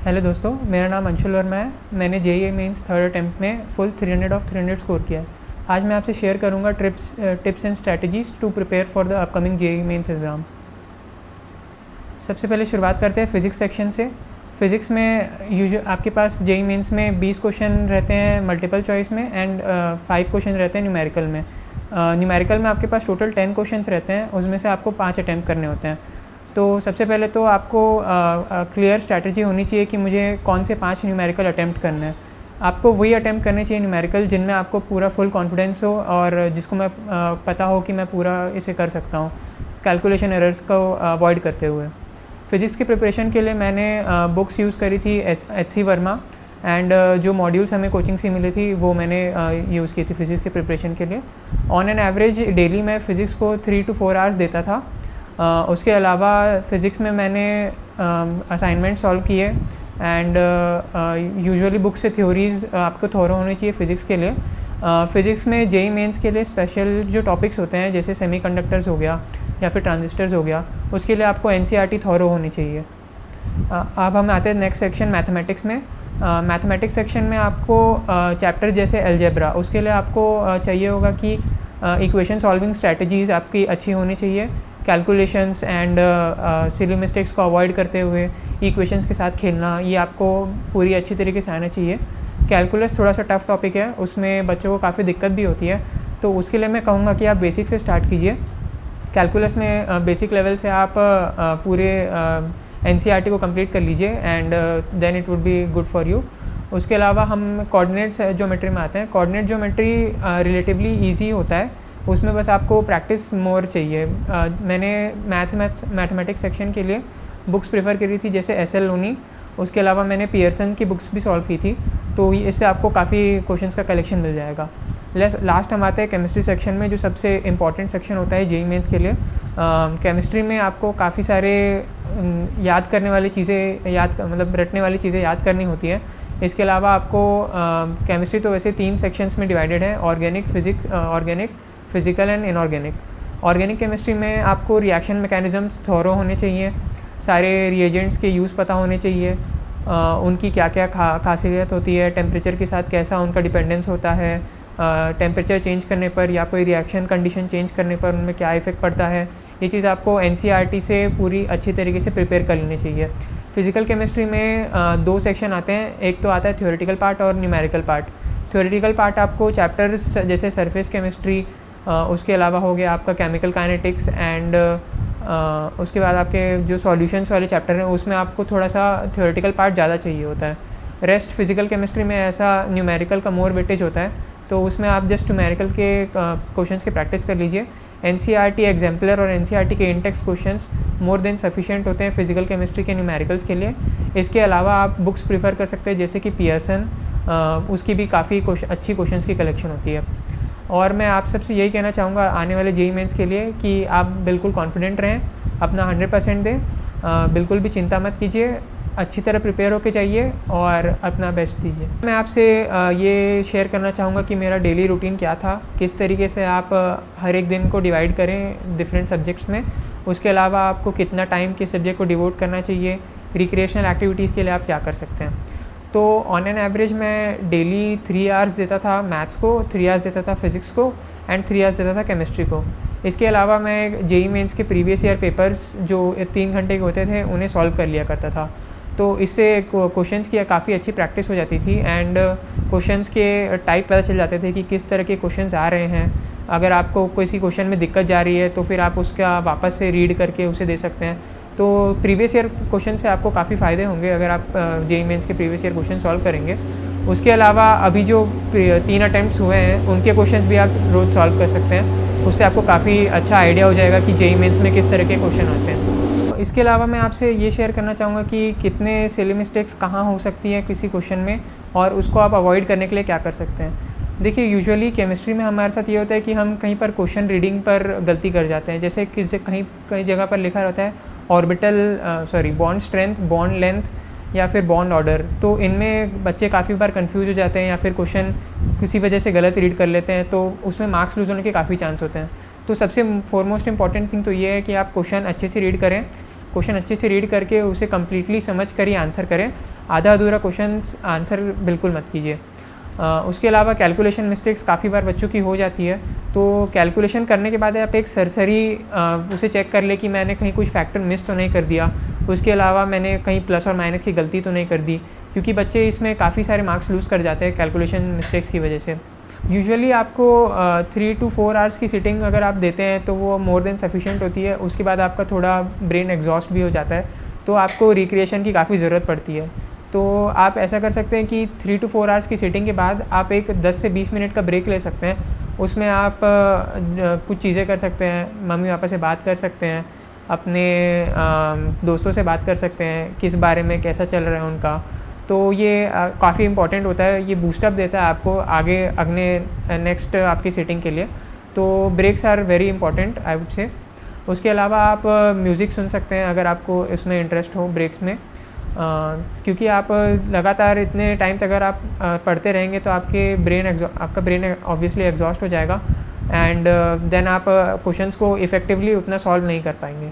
Hello दोस्तों, मेरा नाम अंशुल वर्मा है। मैंने जेईई मेंस थर्ड अटैम्प्ट में फुल 300 ऑफ 300 स्कोर किया है। आज मैं आपसे शेयर करूंगा tips and strategies to prepare for the upcoming JEE mains exam. सबसे पहले शुरुआत करते हैं फ़िज़िक्स सेक्शन से। फ़िज़िक्स में आपके पास जेईई मेंस में 20 क्वेश्चन रहते हैं मल्टीपल चॉइस में एंड 5 क्वेश्चन रहते हैं न्यूमेरिकल में। न्यूमेरिकल में आपके पास टोटल 10 क्वेश्चंस रहते हैं, उसमें से आपको 5 अटैम्प्ट करने होते हैं। तो सबसे पहले तो आपको क्लियर स्ट्रैटेजी होनी चाहिए कि मुझे कौन से 5 न्यूमेरिकल अटैम्प्ट करने हैं। आपको वही अटैम्प्ट करने चाहिए न्यूमेरिकल जिनमें आपको पूरा फुल कॉन्फिडेंस हो और जिसको मैं पता हो कि मैं पूरा इसे कर सकता हूँ, कैलकुलेशन एरर्स को अवॉइड करते हुए। फ़िज़िक्स की प्रिपरेशन के लिए मैंने बुक्स यूज़ करी थी एच.सी. वर्मा एंड जो मॉड्यूल्स हमें कोचिंग से मिली थी वो मैंने यूज़ की थी फ़िज़िक्स की प्रिपरेशन के लिए। ऑन एन एवरेज डेली मैं फ़िज़िक्स को 3 to 4 आवर्स देता था। उसके अलावा फ़िज़िक्स में मैंने असाइनमेंट सॉल्व किए एंड यूजुअली बुक से थ्योरीज़ आपको थोरो होनी चाहिए फ़िज़िक्स के लिए। फ़िज़िक्स में जेईई मेंस के लिए स्पेशल जो टॉपिक्स होते हैं जैसे सेमीकंडक्टर्स हो गया या फिर ट्रांजिस्टर्स हो गया, उसके लिए आपको एनसीईआरटी थोरो होनी चाहिए। अब हम आते हैं नेक्स्ट सेक्शन मैथमेटिक्स में। मैथमेटिक्स सेक्शन में आपको चैप्टर जैसे अलजेब्रा, उसके लिए आपको चाहिए होगा कि इक्वेशन सॉल्विंग स्ट्रैटेजीज़ आपकी अच्छी होनी चाहिए। कैलकुलेशंस एंड सिली मिस्टेक्स को अवॉइड करते हुए इक्वेशंस के साथ खेलना, ये आपको पूरी अच्छी तरीके से आना चाहिए। कैलकुलस थोड़ा सा टफ टॉपिक है, उसमें बच्चों को काफ़ी दिक्कत भी होती है, तो उसके लिए मैं कहूँगा कि आप बेसिक से स्टार्ट कीजिए। कैलकुलस में बेसिक लेवल से आप पूरे एनसीईआरटी को कंप्लीट कर लीजिए and then it would be good for you. उसके अलावा हम कोऑर्डिनेट ज्योमेट्री में आते हैं। कोऑर्डिनेट ज्योमेट्री रिलेटिवली ईजी होता है, उसमें बस आपको प्रैक्टिस मोर चाहिए। मैंने मैथमेटिक्स सेक्शन के लिए बुक्स प्रेफर करी थी जैसे एस.एल. लोनी, उसके अलावा मैंने पियर्सन की बुक्स भी सॉल्व की थी, तो इससे आपको काफ़ी क्वेश्चंस का कलेक्शन मिल जाएगा। लास्ट हम आते हैं केमिस्ट्री सेक्शन में, जो सबसे इम्पॉर्टेंट सेक्शन होता है जेईई मेंस के लिए। केमिस्ट्री में आपको काफ़ी सारे याद करने वाली चीज़ें मतलब रटने वाली चीज़ें याद करनी होती हैं। इसके अलावा आपको केमिस्ट्री तो वैसे 3 सेक्शंस में डिवाइडेड है, organic, physical and inorganic. Organic chemistry में आपको रिएक्शन मैकेनिज़म्स थोरो होने चाहिए, सारे रिएजेंट्स के यूज़ पता होने चाहिए, उनकी क्या क्या खासियत होती है, टेम्परेचर के साथ कैसा उनका डिपेंडेंस होता है, टेम्परेचर चेंज करने पर या कोई रिएक्शन कंडीशन चेंज करने पर उनमें क्या इफ़ेक्ट पड़ता है। ये चीज़ आपको एनसीईआरटी से पूरी अच्छी तरीके से प्रिपेयर कर लेनी चाहिए। फ़िज़िकल केमिस्ट्री में 2 सेक्शन आते हैं, एक तो आता है थ्योरेटिकल पार्ट और न्यूमेरिकल पार्ट। थ्योरेटिकल पार्ट आपको चैप्टर्स जैसे सरफेस केमिस्ट्री, उसके अलावा हो गया आपका केमिकल काइनेटिक्स एंड उसके बाद आपके जो सॉल्यूशंस वाले चैप्टर हैं उसमें आपको थोड़ा सा थ्योरेटिकल पार्ट ज़्यादा चाहिए होता है। रेस्ट फिज़िकल केमिस्ट्री में ऐसा न्यूमेरिकल का मोर वेटेज होता है, तो उसमें आप जस्ट न्यूमेरिकल के क्वेश्चंस की प्रैक्टिस कर लीजिए। एनसीईआरटी एग्जाम्पलर और एनसीईआरटी के इंटेक्स क्वेश्चंस मोर देन सफिशिएंट होते हैं फिज़िकल केमिस्ट्री के न्यूमेरिकल्स के लिए। इसके अलावा आप बुक्स प्रीफर कर सकते हैं जैसे कि पियर्सन, उसकी भी काफ़ी अच्छी क्वेश्चंस की कलेक्शन होती है। और मैं आप सबसे यही कहना चाहूँगा आने वाले जेईई मेंस के लिए कि आप बिल्कुल कॉन्फिडेंट रहें, अपना 100% दें, बिल्कुल भी चिंता मत कीजिए, अच्छी तरह प्रिपेयर होके जाइए और अपना बेस्ट दीजिए। मैं आपसे ये शेयर करना चाहूँगा कि मेरा डेली रूटीन क्या था, किस तरीके से आप हर एक दिन को डिवाइड करें डिफरेंट सब्जेक्ट्स में। उसके अलावा आपको कितना टाइम किस सब्जेक्ट को डिवोट करना चाहिए, रिक्रिएशनल एक्टिविटीज़ के लिए आप क्या कर सकते हैं। तो ऑन एन एवरेज मैं डेली 3 आवर्स देता था मैथ्स को, 3 आवर्स देता था फिज़िक्स को एंड 3 आवर्स देता था केमिस्ट्री को। इसके अलावा मैं जेईई मेंस के प्रीवियस ईयर पेपर्स जो 3 घंटे के होते थे उन्हें सॉल्व कर लिया करता था, तो इससे क्वेश्चंस की काफ़ी अच्छी प्रैक्टिस हो जाती थी एंड क्वेश्चंस के टाइप पता चल जाते थे कि किस तरह के क्वेश्चंस आ रहे हैं। अगर आपको किसी क्वेश्चन में दिक्कत जा रही है तो फिर आप उसका वापस से रीड करके उसे दे सकते हैं। तो प्रीवियस ईयर क्वेश्चन से आपको काफ़ी फ़ायदे होंगे अगर आप जेईई मेंस के प्रीवियस ईयर क्वेश्चन सॉल्व करेंगे। उसके अलावा अभी जो 3 अटैम्प्ट्स हुए हैं उनके क्वेश्चंस भी आप रोज़ सॉल्व कर सकते हैं, उससे आपको काफ़ी अच्छा आइडिया हो जाएगा कि जेईई मेंस में किस तरह के क्वेश्चन आते हैं। इसके अलावा मैं आपसे ये शेयर करना चाहूँगा कि कितने सिली मिस्टेक्स कहाँ हो सकती है किसी क्वेश्चन में और उसको आप अवॉइड करने के लिए क्या कर सकते हैं। देखिए, यूजुअली केमिस्ट्री में हमारे साथ ये होता है कि हम कहीं पर क्वेश्चन रीडिंग पर गलती कर जाते हैं, जैसे कई जगह पर लिखा रहता है बॉन्ड स्ट्रेंथ, बॉन्ड लेंथ या फिर बॉन्ड ऑर्डर, तो इनमें बच्चे काफ़ी बार कंफ्यूज हो जाते हैं या फिर क्वेश्चन किसी वजह से गलत रीड कर लेते हैं, तो उसमें मार्क्स लूज होने के काफ़ी चांस होते हैं। तो सबसे फॉरमोस्ट इंपॉर्टेंट थिंग तो ये है कि आप क्वेश्चन अच्छे से रीड करें, क्वेश्चन अच्छे से रीड करके उसे कम्प्लीटली समझ कर ही आंसर करें, आधा अधूरा क्वेश्चन आंसर बिल्कुल मत कीजिए। उसके अलावा कैलकुलेशन मिस्टेक्स काफ़ी बार बच्चों की हो जाती है, तो कैलकुलेशन करने के बाद आप एक सरसरी उसे चेक कर ले कि मैंने कहीं कुछ फैक्टर मिस तो नहीं कर दिया, उसके अलावा मैंने कहीं प्लस और माइनस की गलती तो नहीं कर दी, क्योंकि बच्चे इसमें काफ़ी सारे मार्क्स लूज़ कर जाते हैं कैलकुलेशन मिस्टेक्स की वजह से। यूजुअली आपको 3 to 4 आवर्स की सिटिंग अगर आप देते हैं तो वो मोर देन सफिशिएंट होती है। उसके बाद आपका थोड़ा ब्रेन एग्जॉस्ट भी हो जाता है, तो आपको रिक्रिएशन की काफ़ी ज़रूरत पड़ती है। तो आप ऐसा कर सकते हैं कि 3 to 4 आवर्स की सिटिंग के बाद आप एक 10 से 20 मिनट का ब्रेक ले सकते हैं। उसमें आप कुछ चीज़ें कर सकते हैं, मम्मी पापा से बात कर सकते हैं, अपने दोस्तों से बात कर सकते हैं किस बारे में कैसा चल रहा है उनका। तो ये काफ़ी इंपॉर्टेंट होता है, ये बूस्टअप देता है आपको आगे अगले नेक्स्ट आपकी सिटिंग के लिए। तो breaks are very important I would say. उसके अलावा आप म्यूज़िक सुन सकते हैं अगर आपको इसमें इंटरेस्ट हो ब्रेक्स में, क्योंकि आप लगातार इतने टाइम तक अगर आप पढ़ते रहेंगे तो आपका ब्रेन ऑब्वियसली एग्जॉस्ट हो जाएगा एंड देन आप क्वेश्चंस को इफ़ेक्टिवली उतना सॉल्व नहीं कर पाएंगे।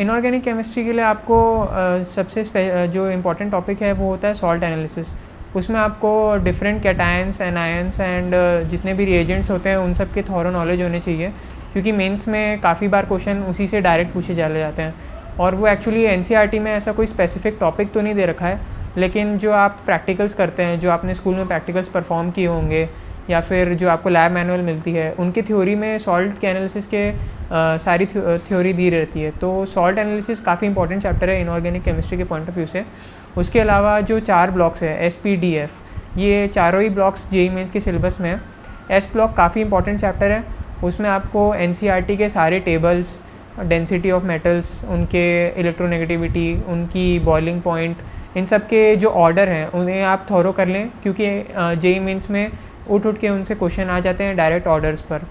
इनऑर्गेनिक केमिस्ट्री के लिए आपको सबसे जो इम्पोर्टेंट टॉपिक है वो होता है सॉल्ट एनालिसिस। उसमें आपको डिफरेंट कैटायंस, एनायंस एंड जितने भी रिएजेंट्स होते हैं उन सब के थॉरो नॉलेज होने चाहिए, क्योंकि मेंस में काफ़ी बार क्वेश्चन उसी से डायरेक्ट पूछे चले जाते हैं। और वो एक्चुअली एनसीईआरटी में ऐसा कोई स्पेसिफिक टॉपिक तो नहीं दे रखा है, लेकिन जो आप प्रैक्टिकल्स करते हैं, जो आपने स्कूल में प्रैक्टिकल्स परफॉर्म किए होंगे या फिर जो आपको लैब मैनुअल मिलती है, उनकी थ्योरी में सॉल्ट के एनालिसिस के सारी थ्योरी दी रहती है। तो सॉल्ट एनालिसिस काफ़ी इंपॉर्टेंट चैप्टर है इनऑर्गेनिक केमिस्ट्री के पॉइंट ऑफ व्यू से। उसके अलावा जो 4 ब्लॉक्स है SPDF, ये चारों ही ब्लॉक्स जेईई मेंस के सिलेबस में है। एस ब्लॉक काफ़ी इंपॉर्टेंट चैप्टर है, उसमें आपको एनसीईआरटी के सारे टेबल्स, डेंसिटी ऑफ मेटल्स, उनके इलेक्ट्रोनेगेटिविटी, उनकी बॉइलिंग पॉइंट, इन सब के जो ऑर्डर हैं उन्हें आप थॉरो कर लें, क्योंकि जेईई मेंस में उठ के उनसे क्वेश्चन आ जाते हैं डायरेक्ट ऑर्डर्स पर,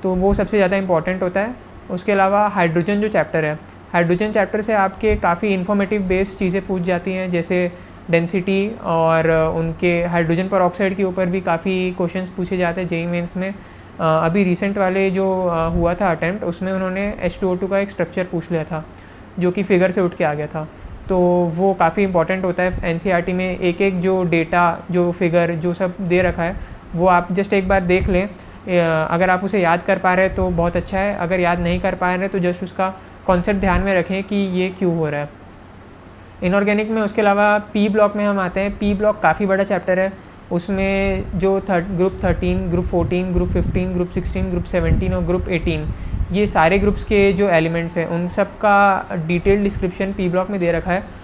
तो वो सबसे ज़्यादा इंपॉर्टेंट होता है। उसके अलावा हाइड्रोजन जो चैप्टर है, हाइड्रोजन चैप्टर से आपके काफ़ी इन्फॉर्मेटिव बेस्ड चीज़ें पूछ जाती हैं, जैसे डेंसिटी और उनके हाइड्रोजन पर ऑक्साइड के ऊपर भी काफ़ी क्वेश्चंस पूछे जाते हैं जेईई मेंस में। अभी रिसेंट वाले जो हुआ था अटैम्प्ट, उसमें उन्होंने H2O2 का एक स्ट्रक्चर पूछ लिया था जो कि फिगर से उठ के आ गया था। तो वो काफ़ी इंपॉर्टेंट होता है एनसीईआरटी में, एक एक जो डेटा, जो फिगर, जो सब दे रखा है वो आप जस्ट एक बार देख लें। अगर आप उसे याद कर पा रहे हैं तो बहुत अच्छा है, अगर याद नहीं कर पा रहे तो जस्ट उसका कॉन्सेप्ट ध्यान में रखें कि ये क्यों हो रहा है। इनऑर्गेनिक में उसके अलावा पी ब्लॉक में हम आते हैं। पी ब्लॉक काफ़ी बड़ा चैप्टर है, उसमें जो group 13, group 14, group 15, group 16, group 17 और ग्रुप 18, ये सारे ग्रुप्स के जो एलिमेंट्स हैं उन सब का डिटेल डिस्क्रिप्शन पी ब्लॉक में दे रखा है।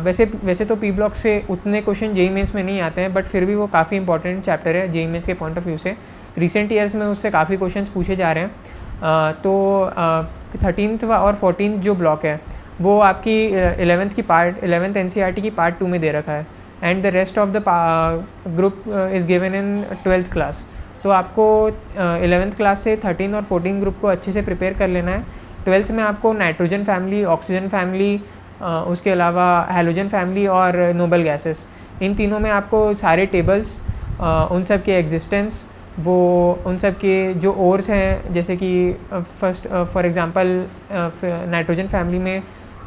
वैसे तो पी ब्लॉक से उतने क्वेश्चन जेईई मेंस में नहीं आते हैं, बट फिर भी वो काफ़ी इंपॉर्टेंट चैप्टर है जेईई मेंस के पॉइंट ऑफ व्यू से। रिसेंट ईयर्स में उससे काफ़ी क्वेश्चंस पूछे जा रहे हैं। तो 13th और 14th जो ब्लॉक है वो आपकी 11th एनसीईआरटी की पार्ट 2 में दे रखा है, and the rest of the group is given in 12th class. तो आपको 11th क्लास से 13 और 14 ग्रुप को अच्छे से प्रिपेयर कर लेना है। 12th में आपको नाइट्रोजन फैमिली, ऑक्सीजन फैमिली, उसके अलावा हैलोजन फैमिली और नोबल गैसेस, इन तीनों में आपको सारे टेबल्स, उन सब के एग्जिस्टेंस, वो उन सब के जो ओर्स हैं, जैसे कि first for example nitrogen family में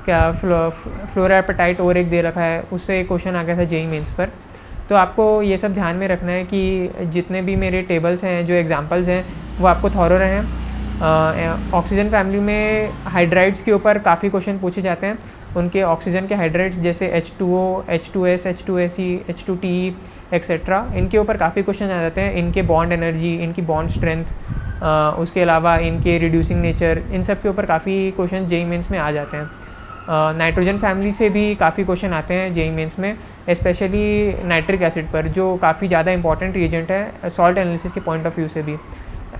क्या फ्लोरापेटाइट और एक दे रखा है, उससे एक क्वेश्चन आ गया था जेईई मेंस पर। तो आपको ये सब ध्यान में रखना है कि जितने भी मेरे टेबल्स हैं, जो एग्जांपल्स हैं, वो आपको थॉरो रहें। ऑक्सीजन फैमिली में हाइड्राइड्स के ऊपर काफ़ी क्वेश्चन पूछे जाते हैं। उनके ऑक्सीजन के हाइड्राइड्स जैसे H2O, H2S, H2Se, H2TE etcetera, इनके ऊपर काफ़ी क्वेश्चन आ जाते हैं। इनके बॉन्ड एनर्जी, इनकी बॉन्ड स्ट्रेंथ, उसके अलावा इनके रिड्यूसिंग नेचर, इन सब के ऊपर काफ़ी क्वेश्चन जेईई मेंस में आ जाते हैं। नाइट्रोजन फैमिली से भी काफ़ी क्वेश्चन आते हैं जेईई मेंस में, स्पेशली नाइट्रिक एसिड पर, जो काफ़ी ज़्यादा इंपॉर्टेंट रिएजेंट है सॉल्ट एनालिसिस के पॉइंट ऑफ व्यू से भी।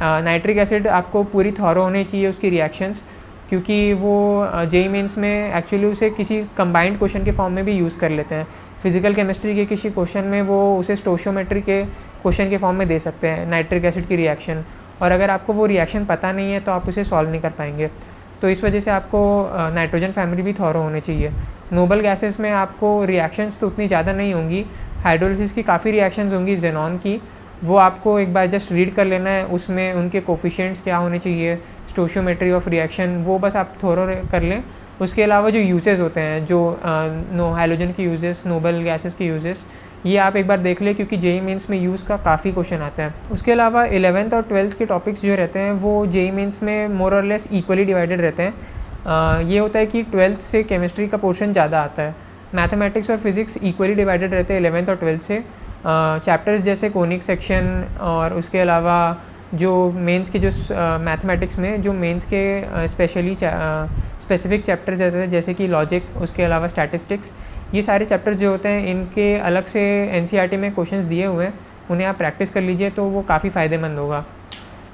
नाइट्रिक एसिड आपको पूरी थॉरो होनी चाहिए उसकी रिएक्शंस, क्योंकि वो जेईई मेंस में एक्चुअली उसे किसी कंबाइंड क्वेश्चन के फॉर्म में भी यूज़ कर लेते हैं। फिजिकल केमिस्ट्री के किसी क्वेश्चन में वो उसे स्टोशियोमेट्री के क्वेश्चन के फॉर्म में दे सकते हैं नाइट्रिक एसिड की रिएक्शन, और अगर आपको वो रिएक्शन पता नहीं है तो आप उसे सॉल्व नहीं कर पाएंगे। तो इस वजह से आपको नाइट्रोजन फैमिली भी थॉरो होने चाहिए। नोबल गैसेस में आपको रिएक्शंस तो उतनी ज़्यादा नहीं होंगी, हाइड्रोलिसिस की काफ़ी रिएक्शंस होंगी ज़ेनॉन की, वो आपको एक बार जस्ट रीड कर लेना है, उसमें उनके कोफिशिएंट्स क्या होने चाहिए, स्टोशियोमेट्री ऑफ रिएक्शन, वो बस आप थोरो कर लें उसके अलावा जो यूजेस होते हैं, जो हाइड्रोजन के यूजेस, नोबल गैसेस के यूजेस, ये आप एक बार देख लें क्योंकि जेईई मेंस में यूज़ का काफ़ी क्वेश्चन आता है। उसके अलावा 11th और 12th के टॉपिक्स जो रहते हैं वो जेईई मेंस में मोर और लेस इक्वली डिवाइडेड रहते हैं। ये होता है कि 12th से केमिस्ट्री का पोर्शन ज़्यादा आता है, मैथमेटिक्स और फिज़िक्स इक्वली डिवाइडेड रहते हैं 11th और 12th से। चैप्टर्स जैसे कोनिक सेक्शन और उसके अलावा जो मेंस के जो मैथमेटिक्स में जो मेंस के स्पेशली स्पेसिफिक चैप्टर्स रहते हैं जैसे कि लॉजिक, उसके अलावा स्टैटिस्टिक्स, ये सारे चैप्टर्स जो होते हैं इनके अलग से एनसीईआरटी में क्वेश्चंस दिए हुए हैं, उन्हें आप प्रैक्टिस कर लीजिए तो वो काफ़ी फ़ायदेमंद होगा।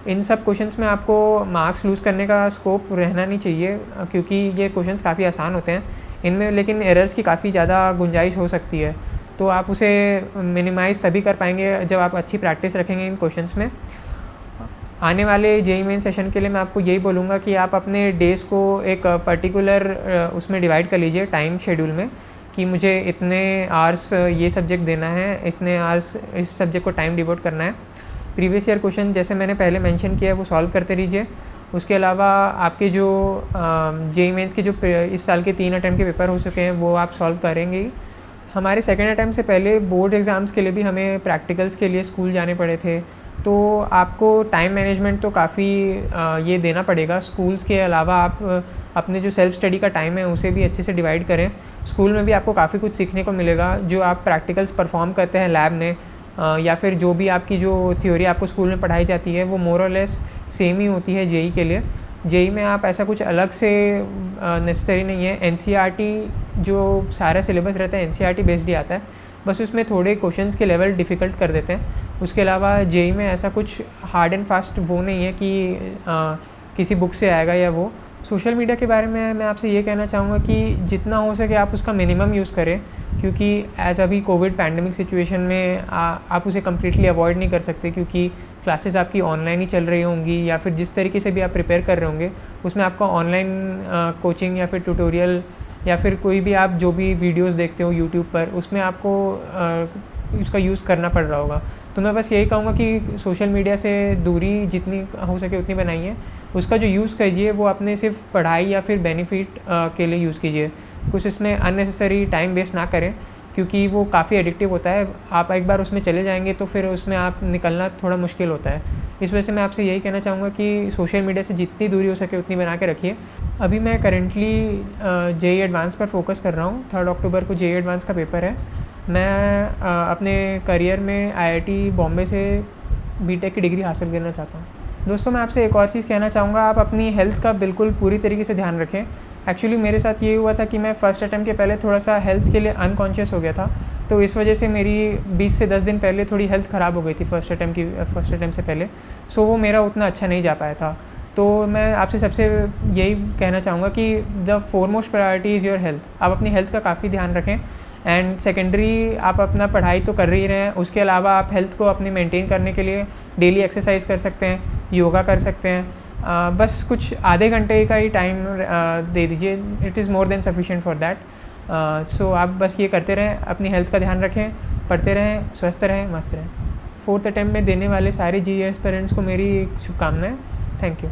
इन सब क्वेश्चंस में आपको मार्क्स लूज़ करने का स्कोप रहना नहीं चाहिए क्योंकि ये क्वेश्चंस काफ़ी आसान होते हैं इनमें, लेकिन एरर्स की काफ़ी ज़्यादा गुंजाइश हो सकती है, तो आप उसे मिनिमाइज़ तभी कर पाएंगे जब आप अच्छी प्रैक्टिस रखेंगे इन क्वेश्चंस में। आने वाले जेईई मेन सेशन के लिए मैं आपको यही बोलूँगा कि आप अपने डेज़ को एक पर्टिकुलर उसमें डिवाइड कर लीजिए टाइम शेड्यूल में, कि मुझे इतने आवर्स ये सब्जेक्ट देना है, इतने आवर्स इस सब्जेक्ट को टाइम डिवोट करना है। प्रीवियस ईयर क्वेश्चन जैसे मैंने पहले मेंशन किया है वो सॉल्व करते रहिए। उसके अलावा आपके जो जेईई मेंस के जो इस साल के 3 अटैम्प्ट के पेपर हो चुके हैं वो आप सॉल्व करेंगे ही। हमारे सेकेंड अटैम्प्ट से पहले बोर्ड एग्ज़ाम्स के लिए भी हमें प्रैक्टिकल्स के लिए स्कूल जाने पड़े थे, तो आपको टाइम मैनेजमेंट तो काफ़ी ये देना पड़ेगा। स्कूल्स के अलावा आप अपने जो सेल्फ स्टडी का टाइम है उसे भी अच्छे से डिवाइड करें। स्कूल में भी आपको काफ़ी कुछ सीखने को मिलेगा, जो आप प्रैक्टिकल्स परफॉर्म करते हैं लैब में या फिर जो भी आपकी जो थ्योरी आपको स्कूल में पढ़ाई जाती है वो मोर और लेस सेम ही होती है जेईई के लिए। जेईई में आप ऐसा कुछ अलग से नेसेसरी नहीं है। एनसीईआरटी जो सारा सिलेबस रहता है एनसीईआरटी बेस्ड ही आता है, बस उसमें थोड़े क्वेश्चंस के लेवल डिफ़िकल्ट कर देते हैं। उसके अलावा जेईई में ऐसा कुछ हार्ड एंड फास्ट वो नहीं है कि किसी बुक से आएगा या वो। सोशल मीडिया के बारे में मैं आपसे ये कहना चाहूँगा कि जितना हो सके आप उसका मिनिमम यूज़ करें, क्योंकि एज़ अभी कोविड पैंडमिक सिचुएशन में आप उसे कम्प्लीटली अवॉइड नहीं कर सकते, क्योंकि क्लासेस आपकी ऑनलाइन ही चल रही होंगी या फिर जिस तरीके से भी आप प्रिपेयर कर रहे होंगे उसमें आपका ऑनलाइन कोचिंग या फिर ट्यूटोरियल या फिर कोई भी आप जो भी वीडियोस देखते हो यूट्यूब पर उसमें आपको उसका यूज़ करना पड़ रहा होगा। तो मैं बस यही कहूँगा कि सोशल मीडिया से दूरी जितनी हो सके उतनी बनाइए, उसका जो यूज़ कीजिए वो अपने सिर्फ पढ़ाई या फिर बेनिफिट के लिए यूज़ कीजिए, कुछ इसमें अननेसेसरी टाइम वेस्ट ना करें क्योंकि वो काफ़ी एडिक्टिव होता है। आप एक बार उसमें चले जाएंगे तो फिर उसमें आप निकलना थोड़ा मुश्किल होता है। इस वजह से मैं आपसे यही कहना चाहूँगा कि सोशल मीडिया से जितनी दूरी हो सके उतनी बना के रखिए। अभी मैं करेंटली जेईई एडवांस पर फोकस कर रहा हूँ। 3 अक्टूबर को जेईई एडवांस का पेपर है। मैं अपने करियर में आईआईटी बॉम्बे से बीटेक की डिग्री हासिल करना चाहता हूँ। दोस्तों मैं आपसे एक और चीज़ कहना चाहूँगा, आप अपनी हेल्थ का बिल्कुल पूरी तरीके से ध्यान रखें। एक्चुअली मेरे साथ ये हुआ था कि मैं फ़र्स्ट अटैम्प्ट के पहले थोड़ा सा हेल्थ के लिए अनकॉन्शियस हो गया था, तो इस वजह से मेरी 20 से 10 दिन पहले थोड़ी हेल्थ ख़राब हो गई थी फर्स्ट अटैम्प्ट से पहले, सो वो मेरा उतना अच्छा नहीं जा पाया था। तो मैं आपसे सबसे यही कहना चाहूँगा कि the foremost priority is your health. आप अपनी हेल्थ का काफ़ी ध्यान रखें एंड सेकेंडरी आप अपना पढ़ाई तो कर ही रहे हैं, उसके अलावा आप हेल्थ को अपनी मेंटेन करने के लिए डेली एक्सरसाइज कर सकते हैं, योगा कर सकते हैं। बस कुछ आधे घंटे का ही टाइम दे दीजिए, it is more than sufficient for that. So आप बस ये करते रहें, अपनी हेल्थ का ध्यान रखें, पढ़ते रहें, स्वस्थ रहें, मस्त रहें। 4th अटैम्प्ट में देने वाले सारे जेईई एस्पिरेंट्स को मेरी शुभकामनाएं। Thank you.